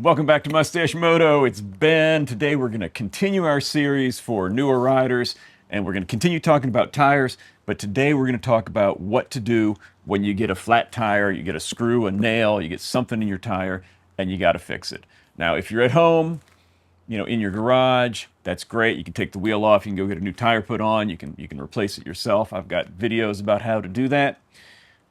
Welcome back to Mustache Moto. It's Ben. Today we're going to continue our series for newer riders and we're going to continue talking about tires. But today we're going to talk about what to do when you get a flat tire, you get a screw, a nail, you get something in your tire and you got to fix it. Now, if you're at home, in your garage, that's great. You can take the wheel off, you can go get a new tire put on, you can replace it yourself. I've got videos about how to do that.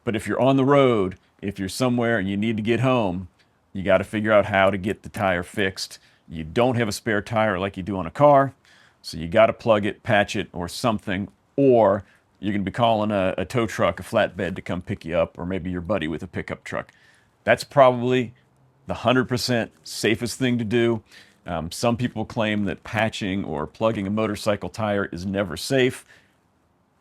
But if you're on the road, if you're somewhere and you need to get home, you got to figure out how to get the tire fixed. You don't have a spare tire like you do on a car, so you got to plug it, patch it, or something, or you're going to be calling a tow truck, a flatbed to come pick you up, or maybe your buddy with a pickup truck. That's probably the 100% safest thing to do. Some people claim that patching or plugging a motorcycle tire is never safe.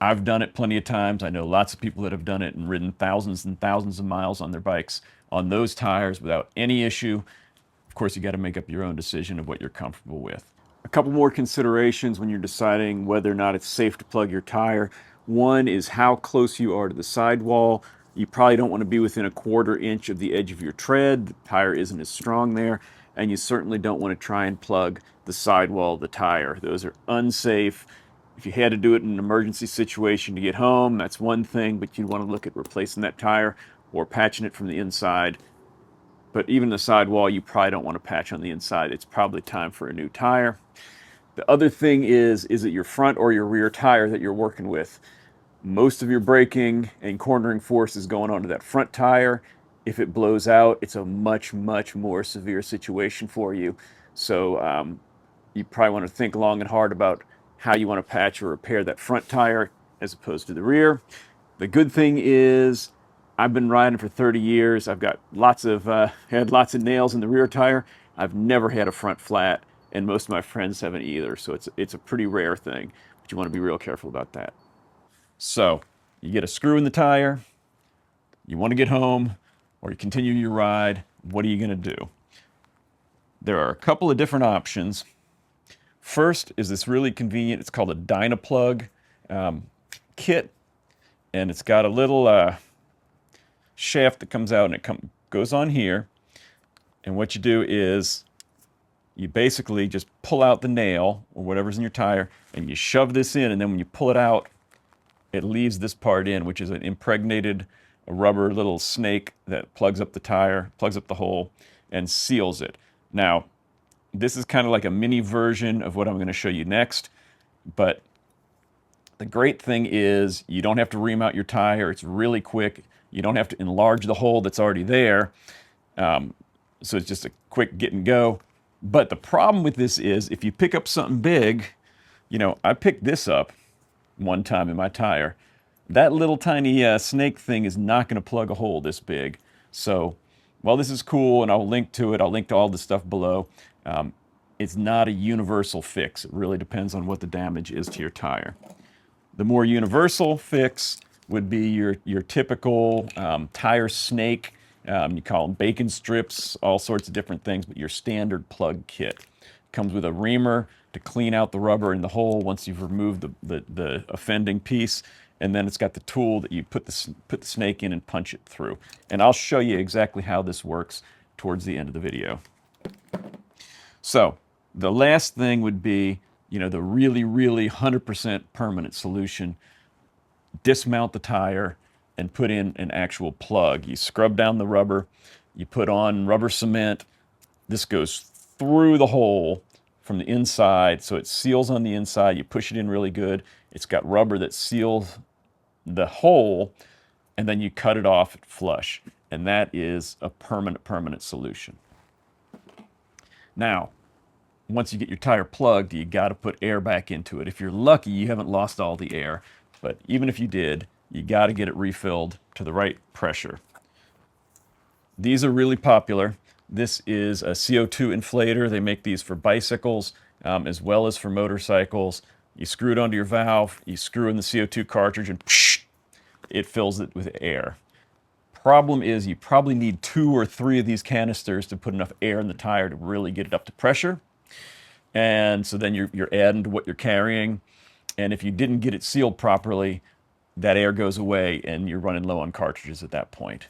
I've done it plenty of times. I know lots of people that have done it and ridden thousands and thousands of miles on their bikes on those tires without any issue. Of course, you got to make up your own decision of what you're comfortable with. A couple more considerations when you're deciding whether or not it's safe to plug your tire. One is how close you are to the sidewall. You probably don't want to be within a quarter inch of the edge of your tread. The tire isn't as strong there. And you certainly don't want to try and plug the sidewall of the tire. Those are unsafe. If you had to do it in an emergency situation to get home, that's one thing, but you'd want to look at replacing that tire or patching it from the inside. But even the sidewall, you probably don't want to patch on the inside. It's probably time for a new tire. The other thing is it your front or your rear tire that you're working with? Most of your braking and cornering force is going onto that front tire. If it blows out, it's a much, much more severe situation for you. So you probably want to think long and hard about how you want to patch or repair that front tire as opposed to the rear. The good thing is I've been riding for 30 years. I've got had lots of nails in the rear tire. I've never had a front flat, and most of my friends haven't either. So it's a pretty rare thing, but you want to be real careful about that. So you get a screw in the tire, you want to get home, or you continue your ride. What are you going to do? There are a couple of different options. First is this really convenient, it's called a Dynaplug kit, and it's got a little shaft that comes out and it goes on here. And what you do is you basically just pull out the nail or whatever's in your tire and you shove this in, and then when you pull it out, it leaves this part in, which is an impregnated rubber little snake that plugs up the tire, plugs up the hole, and seals it. Now, this is kind of like a mini version of what I'm going to show you next, but the great thing is you don't have to ream out your tire. It's really quick. You don't have to enlarge the hole that's already there. So it's just a quick get and go. But the problem with this is if you pick up something big, I picked this up one time in my tire. That little tiny snake thing is not going to plug a hole this big. So while this is cool, and I'll link to it, I'll link to all the stuff below, it's not a universal fix. It really depends on what the damage is to your tire. The more universal fix would be your typical tire snake. You call them bacon strips, all sorts of different things, but your standard plug kit. Comes with a reamer to clean out the rubber in the hole once you've removed the offending piece, and then it's got the tool that you put the snake in and punch it through. And I'll show you exactly how this works towards the end of the video. So the last thing would be, the really, really 100% permanent solution. Dismount the tire and put in an actual plug. You scrub down the rubber, you put on rubber cement. This goes through the hole from the inside, so it seals on the inside. You push it in really good. It's got rubber that seals the hole, and then you cut it off at flush. And that is a permanent solution. Now, once you get your tire plugged, you got to put air back into it. If you're lucky, you haven't lost all the air, but even if you did, you got to get it refilled to the right pressure. These are really popular. This is a CO2 inflator. They make these for bicycles as well as for motorcycles. You screw it onto your valve, you screw in the CO2 cartridge, and it fills it with air. Problem is you probably need 2 or 3 of these canisters to put enough air in the tire to really get it up to pressure. And so then you're adding to what you're carrying. And if you didn't get it sealed properly, that air goes away and you're running low on cartridges at that point.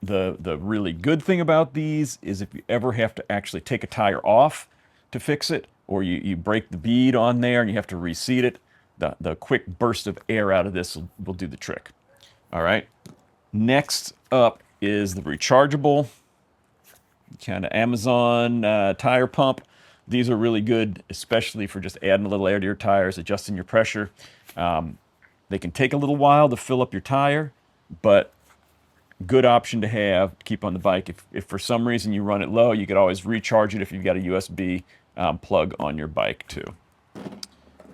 The really good thing about these is if you ever have to actually take a tire off to fix it, or you break the bead on there and you have to reseat it, the quick burst of air out of this will do the trick. All right. Next up is the rechargeable kind of Amazon tire pump. These are really good, especially for just adding a little air to your tires, adjusting your pressure. They can take a little while to fill up your tire, but good option to have to keep on the bike. If for some reason you run it low, you could always recharge it if you've got a USB plug on your bike too.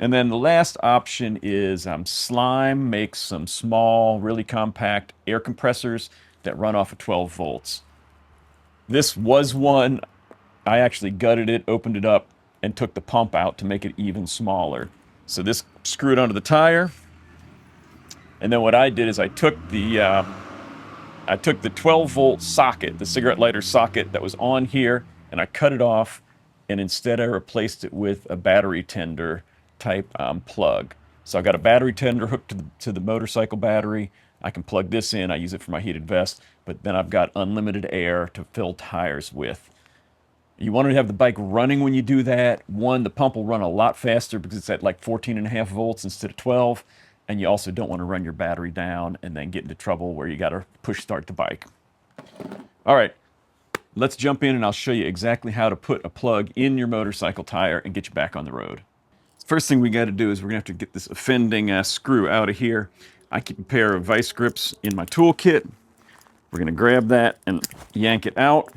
And then the last option is Slime makes some small, really compact air compressors that run off of 12 volts. This was one, I actually gutted it, opened it up, and took the pump out to make it even smaller. So this screwed onto the tire. And then what I did is I took the 12 volt socket, the cigarette lighter socket that was on here, and I cut it off, and instead I replaced it with a battery tender type plug. So I got a battery tender hooked to the motorcycle battery. I can plug this in. I use it for my heated vest, but then I've got unlimited air to fill tires with. You want to have the bike running when you do that. One, the pump will run a lot faster because it's at like 14.5 volts instead of 12. And you also don't want to run your battery down and then get into trouble where you got to push start the bike. All right, let's jump in and I'll show you exactly how to put a plug in your motorcycle tire and get you back on the road. First thing we got to do is we're going to have to get this offending screw out of here. I keep a pair of vice grips in my toolkit. We're going to grab that and yank it out.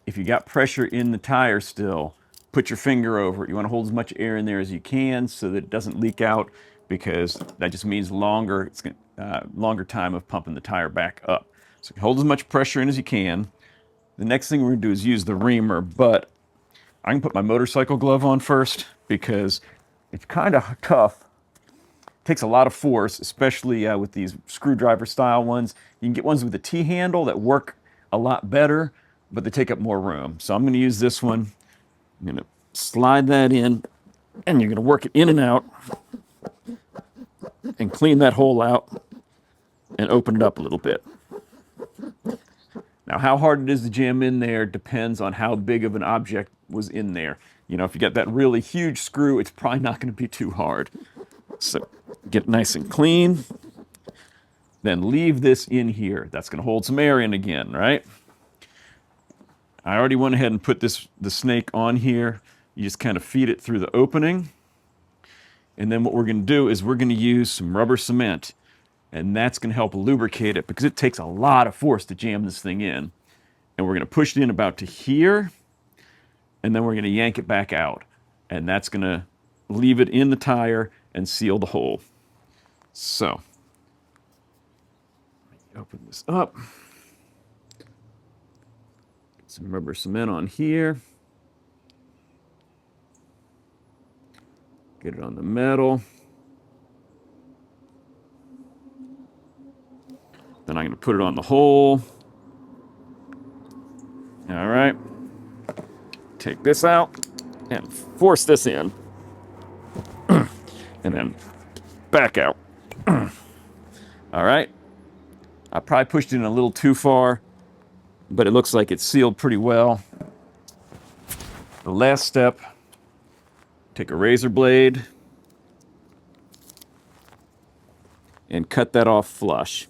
If you got pressure in the tire still, put your finger over it. You want to hold as much air in there as you can so that it doesn't leak out, because that just means longer time of pumping the tire back up. So hold as much pressure in as you can. The next thing we're going to do is use the reamer, but I can put my motorcycle glove on first because it's kind of tough. It takes a lot of force, especially with these screwdriver style ones. You can get ones with a T-handle that work a lot better, but they take up more room. So I'm going to use this one. I'm going to slide that in, and you're going to work it in and out and clean that hole out and open it up a little bit. Now, how hard it is to jam in there depends on how big of an object was in there. You know, if you got that really huge screw, it's probably not going to be too hard. So get it nice and clean. Then leave this in here. That's going to hold some air in again, right? I already went ahead and put the snake on here. You just kind of feed it through the opening. And then what we're going to do is we're going to use some rubber cement. And that's going to help lubricate it because it takes a lot of force to jam this thing in. And we're going to push it in about to here. And then we're going to yank it back out. And that's going to leave it in the tire and seal the hole. So, open this up. Get some rubber cement on here. Get it on the metal. Then I'm going to put it on the hole. All right. Take this out and force this in. And then back out. All right. I probably pushed it in a little too far, but it looks like it's sealed pretty well. The last step, take a razor blade and cut that off flush.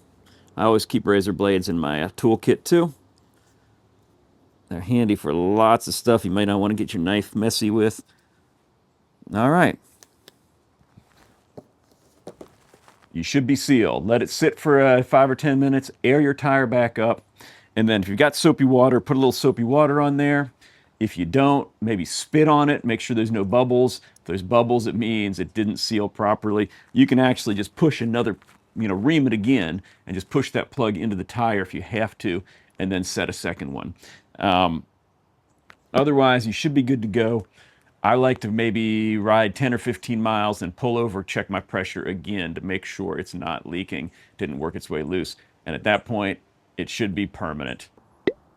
I always keep razor blades in my toolkit too. They're handy for lots of stuff you might not want to get your knife messy with. All right. You should be sealed. Let it sit for 5 or 10 minutes, air your tire back up, and then if you've got soapy water, put a little soapy water on there. If you don't, maybe spit on it, make sure there's no bubbles. If there's bubbles, it means it didn't seal properly. You can actually just push another, ream it again, and just push that plug into the tire if you have to, and then set a second one. Otherwise, you should be good to go. I like to maybe ride 10 or 15 miles and pull over, check my pressure again to make sure it's not leaking, didn't work its way loose. And at that point, it should be permanent.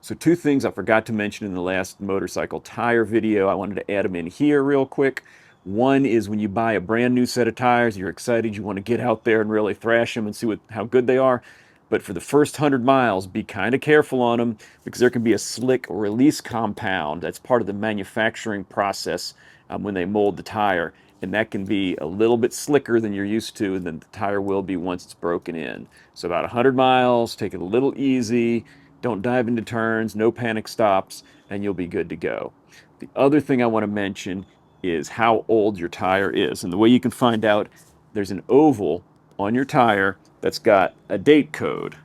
So 2 things I forgot to mention in the last motorcycle tire video. I wanted to add them in here real quick. One is when you buy a brand new set of tires, you're excited, you want to get out there and really thrash them and see how good they are. But for the first 100 miles, be kind of careful on them because there can be a slick release compound. That's part of the manufacturing process when they mold the tire. And that can be a little bit slicker than you're used to than the tire will be once it's broken in. So about 100 miles, take it a little easy. Don't dive into turns, no panic stops, and you'll be good to go. The other thing I want to mention is how old your tire is. And the way you can find out, there's an oval on your tire that's got a date code.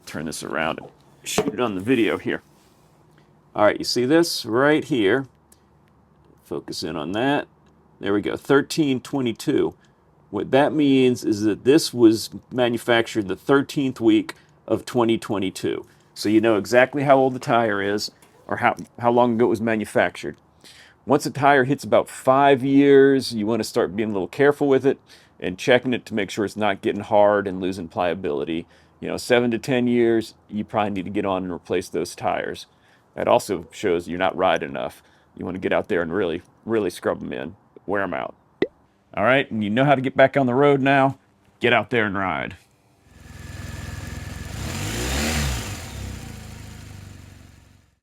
Turn this around and shoot it on the video here. All right, you see this right here? Focus in on that. There we go, 1322. What that means is that this was manufactured the 13th week of 2022. So you know exactly how old the tire is or how long ago it was manufactured. Once a tire hits about 5 years, you want to start being a little careful with it and checking it to make sure it's not getting hard and losing pliability. 7 to 10 years, you probably need to get on and replace those tires. That also shows you're not riding enough. You want to get out there and really, really scrub them in, wear them out. All right, and you know how to get back on the road now. Get out there and ride.